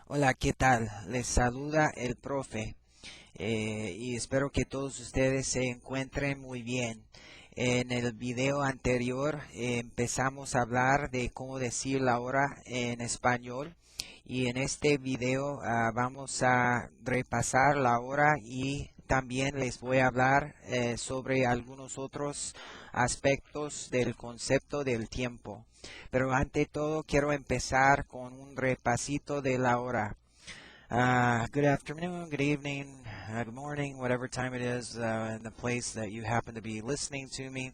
Hola, ¿qué tal? Les saluda el profe y espero que todos ustedes se encuentren muy bien. En el video anterior empezamos a hablar de cómo decir la hora en español y en este video vamos a repasar la hora y también les voy a hablar sobre algunos otros aspectos del concepto del tiempo. Pero ante todo quiero empezar con un repasito de la hora. Good afternoon, good evening, good morning, whatever time it is in the place that you happen to be listening to me.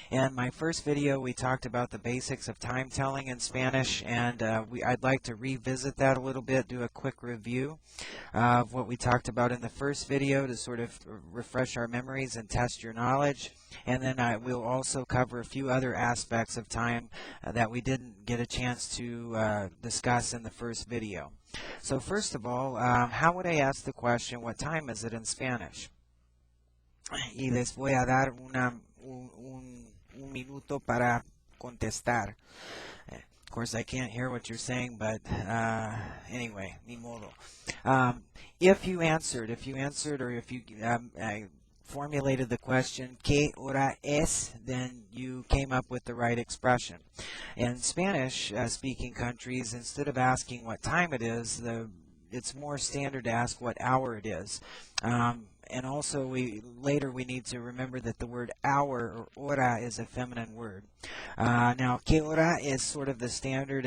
In my first video, we talked about the basics of time telling in Spanish, and I'd like to revisit that a little bit, do a quick review of what we talked about in the first video to sort of refresh our memories and test your knowledge. And then we'll also cover a few other aspects of time that we didn't get a chance to discuss in the first video. So first of all, how would I ask the question, what time is it in Spanish? Y les voy a dar un minuto para contestar. Of course, I can't hear what you're saying, but anyway, ni modo. If you answered, or if you formulated the question, ¿qué hora es?, then you came up with the right expression. In Spanish-speaking countries, instead of asking what time it is, it's more standard to ask what hour it is. And also, later we need to remember that the word hour or hora is a feminine word. Now, ¿qué hora is sort of the standard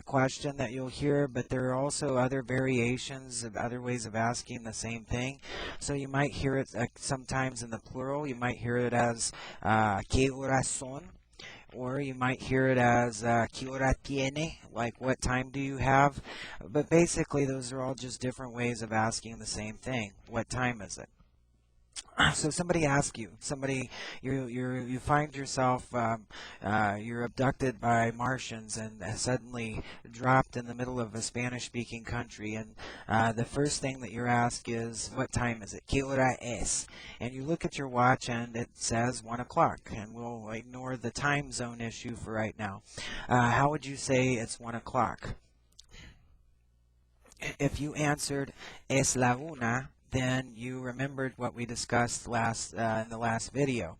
question that you'll hear, but there are also other variations of other ways of asking the same thing. So you might hear it sometimes in the plural. You might hear it as ¿qué horas son? Or you might hear it as ¿qué hora tiene? Like, what time do you have? But basically, those are all just different ways of asking the same thing. What time is it? So somebody asks you, you find yourself, you're abducted by Martians and suddenly dropped in the middle of a Spanish-speaking country, and the first thing that you're asked is, what time is it? ¿Qué hora es? And you look at your watch and it says 1 o'clock, and we'll ignore the time zone issue for right now. How would you say it's 1 o'clock? If you answered es la una, then you remembered what we discussed in the last video.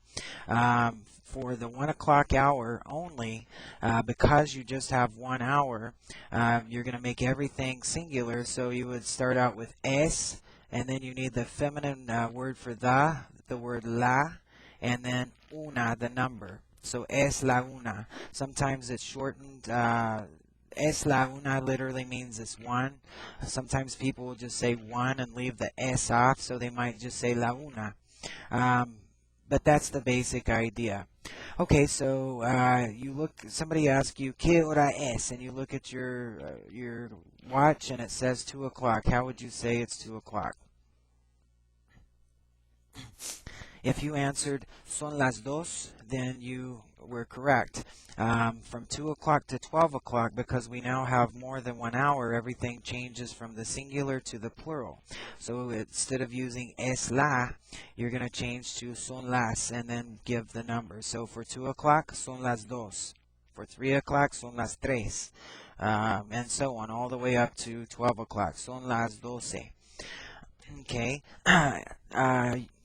For the 1 o'clock hour only, because you just have 1 hour, you're going to make everything singular, so you would start out with es, and then you need the feminine word for the word la, and then una, the number. So es la una. Sometimes it's shortened. Es la una literally means it's 1. Sometimes people will just say 1 and leave the es off, so they might just say la una. But that's the basic idea. Okay, so somebody asks you, ¿qué hora es? And you look at your watch and it says 2 o'clock. How would you say it's 2 o'clock? If you answered son las dos, then you were correct. From 2 o'clock to 12 o'clock, because we now have more than 1 hour, everything changes from the singular to the plural. So instead of using es la, you're going to change to son las and then give the number. So for 2 o'clock, son las dos. For 3 o'clock, son las tres. And so on, all the way up to 12 o'clock. Son las 12. Okay.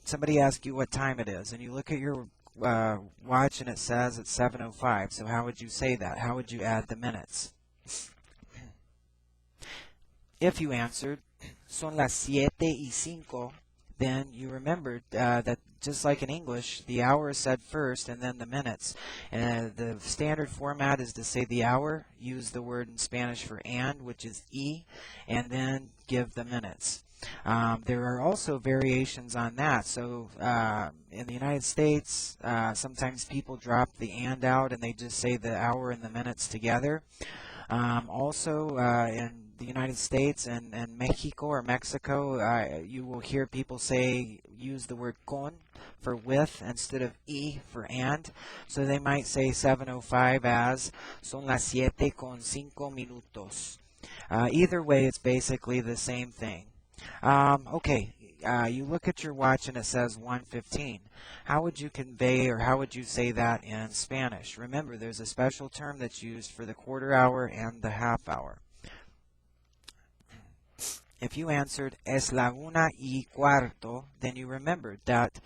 Somebody asks you what time it is, and you look at your watch and it says it's 7:05. So how would you say that? How would you add the minutes? If you answered son las 7:05, then you remembered that just like in English, the hour is said first and then the minutes. The standard format is to say the hour, use the word in Spanish for and, which is y, and then give the minutes. There are also variations on that. So in the United States, sometimes people drop the and out and they just say the hour and the minutes together. Also in the United States and Mexico or Mexico, you will hear people use the word con for with instead of y for and. So they might say 7:05 as son las 7:05. Either way, it's basically the same thing. Okay, you look at your watch and it says 1:15. How would you convey or how would you say that in Spanish? Remember, there's a special term that's used for the quarter hour and the half hour. If you answered es la 1:15, then you remembered that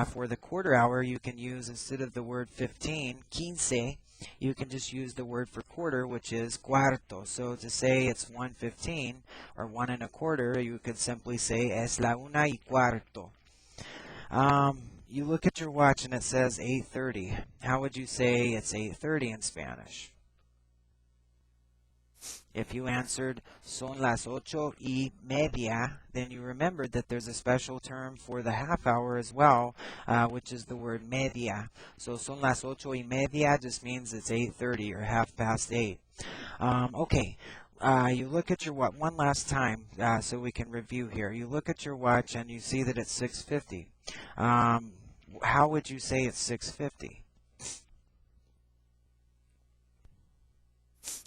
for the quarter hour you can use, instead of the word 15, 15, you can just use the word for quarter, which is cuarto. So to say it's 1:15 or 1:15, you could simply say es la 1:15. You look at your watch and it says 8:30. How would you say it's 8:30 in Spanish? If you answered son las 8:30, then you remembered that there's a special term for the half hour as well, which is the word media. So son las 8:30 just means it's 8:30 or 8:30. Okay. You look at your watch one last time so we can review here. You look at your watch and you see that it's 6:50. How would you say it's 6:50?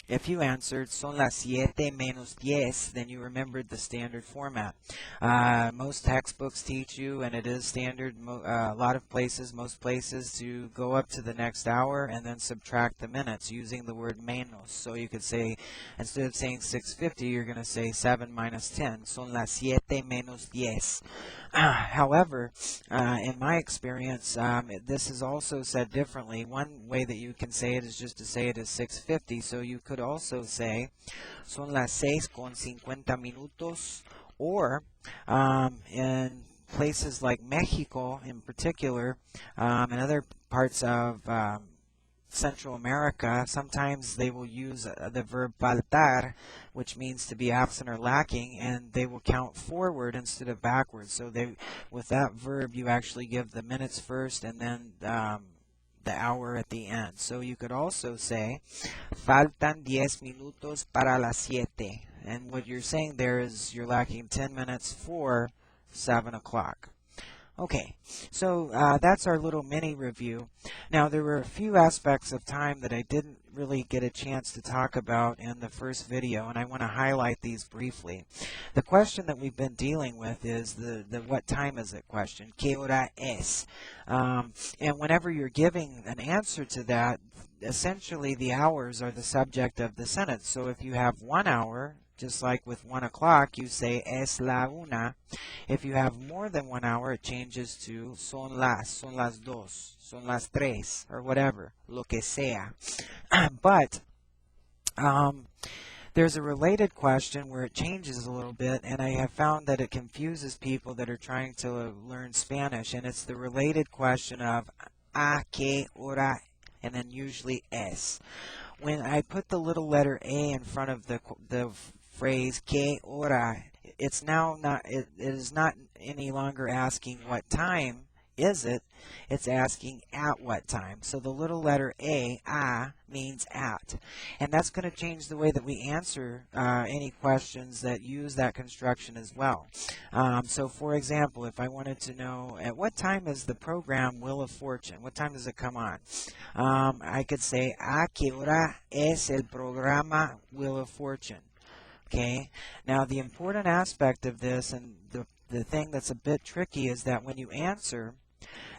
If you answered son las 7:10, then you remembered the standard format. Most textbooks teach you, and it is standard, a lot of places, most places, to go up to the next hour and then subtract the minutes using the word menos. So you could say, instead of saying 6:50, you're going to say 7 minus 10. Son las 7:10. However, in my experience, this is also said differently. One way that you can say it is just to say it is 6:50. So you could also say son las 6:50, or in places like Mexico in particular, and other parts of Central America, sometimes they will use the verb faltar, which means to be absent or lacking, and they will count forward instead of backwards. So with that verb, you actually give the minutes first and then the hour at the end. So you could also say faltan 10 minutos para las 7. And what you're saying there is you're lacking 10 minutes for 7 o'clock. Okay, so that's our little mini review. Now, there were a few aspects of time that I didn't really get a chance to talk about in the first video, and I want to highlight these briefly. The question that we've been dealing with is the what time is it question, ¿qué hora es? And whenever you're giving an answer to that, essentially the hours are the subject of the sentence. So if you have 1 hour, just like with 1 o'clock, you say es la 1. If you have more than 1 hour, it changes to son las dos, son las tres, or whatever, lo que sea. But there's a related question where it changes a little bit, and I have found that it confuses people that are trying to learn Spanish, and it's the related question of a qué hora, and then usually es. When I put the little letter A in front of the phrase qué hora, it is not any longer asking what time is it, it's asking at what time. So the little letter A means at. And that's going to change the way that we answer any questions that use that construction as well. So for example, if I wanted to know at what time is the program Wheel of Fortune, what time does it come on? I could say a qué hora es el programa Wheel of Fortune. Okay, now the important aspect of this, and the thing that's a bit tricky, is that when you answer,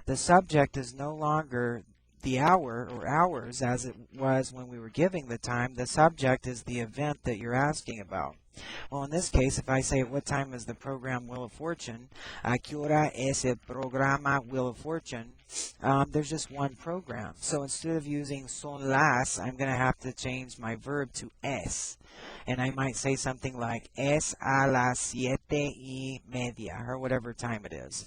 the subject is no longer the hour or hours as it was when we were giving the time. The subject is the event that you're asking about. Well, in this case, if I say what time is the program Wheel of Fortune, ¿a qué hora es el programa Wheel of Fortune? There's just one program. So instead of using son las, I'm going to have to change my verb to es. And I might say something like es a las 7:30, or whatever time it is.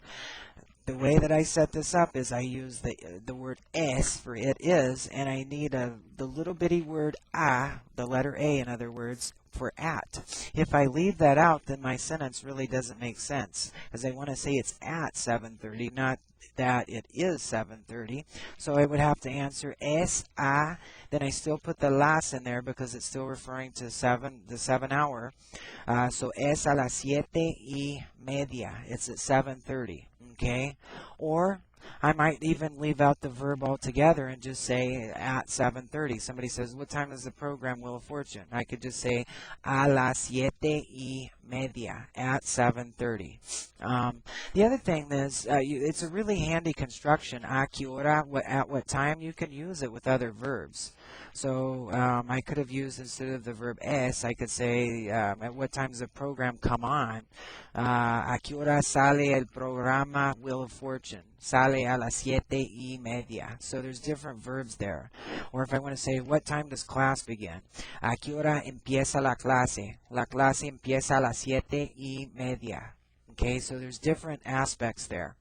The way that I set this up is I use the word es for it is, and I need the little bitty word a, the letter A in other words, for at. If I leave that out, then my sentence really doesn't make sense, because I want to say it's at 7:30, not that it is 7:30. So I would have to answer es a, then I still put the las in there because it's still referring to the 7 hour. So es a las 7:30. It's at 7:30. Okay, or I might even leave out the verb altogether and just say at 7:30. Somebody says, what time is the program Wheel of Fortune? I could just say a las 7:30. media, at 7:30. The other thing is, it's a really handy construction, a qué hora, at what time. You can use it with other verbs. So I could have used, instead of the verb es, I could say, at what time does the program come on? A qué hora sale el programa Wheel of Fortune? Sale a las 7:30. So there's different verbs there. Or if I want to say, what time does class begin? A qué hora empieza la clase? La clase empieza a las 7:30. Okay, so there's different aspects there.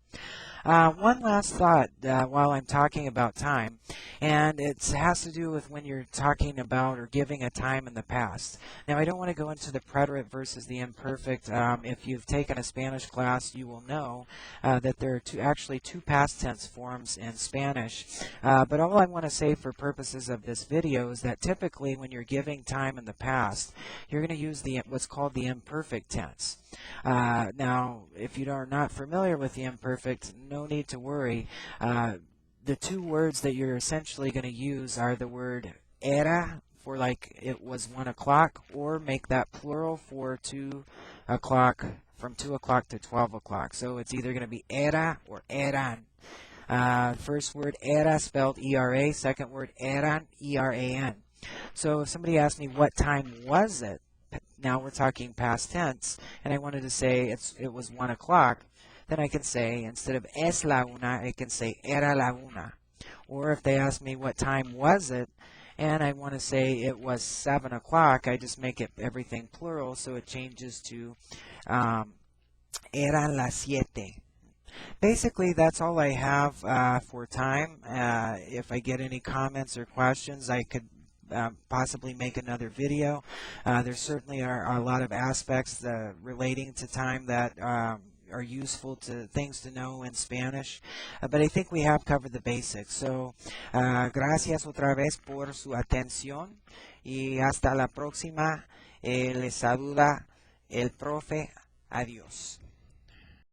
One last thought while I'm talking about time, and it has to do with when you're talking about or giving a time in the past. Now, I don't want to go into the preterite versus the imperfect. If you've taken a Spanish class, you will know that there are actually two past tense forms in Spanish. But all I want to say for purposes of this video is that typically when you're giving time in the past, you're going to use what's called the imperfect tense. Now, if you are not familiar with the imperfect, no need to worry. The two words that you're essentially going to use are the word era, for like it was 1 o'clock, or make that plural for 2 o'clock, from 2 o'clock to 12 o'clock. So it's either going to be era or eran. First word era spelled E-R-A, second word eran, E-R-A-N. So if somebody asked me what time was it, now we're talking past tense, and I wanted to say it was 1 o'clock, then I can say, instead of es la una, I can say era la una. Or if they ask me what time was it, and I want to say it was 7 o'clock, I just make it everything plural, so it changes to eran las 7. Basically, that's all I have for time. If I get any comments or questions, I could possibly make another video. There certainly are a lot of aspects relating to time that are useful to things to know in Spanish, but I think we have covered the basics. So, gracias otra vez por su atención y hasta la próxima. Les saluda el profe. Adiós.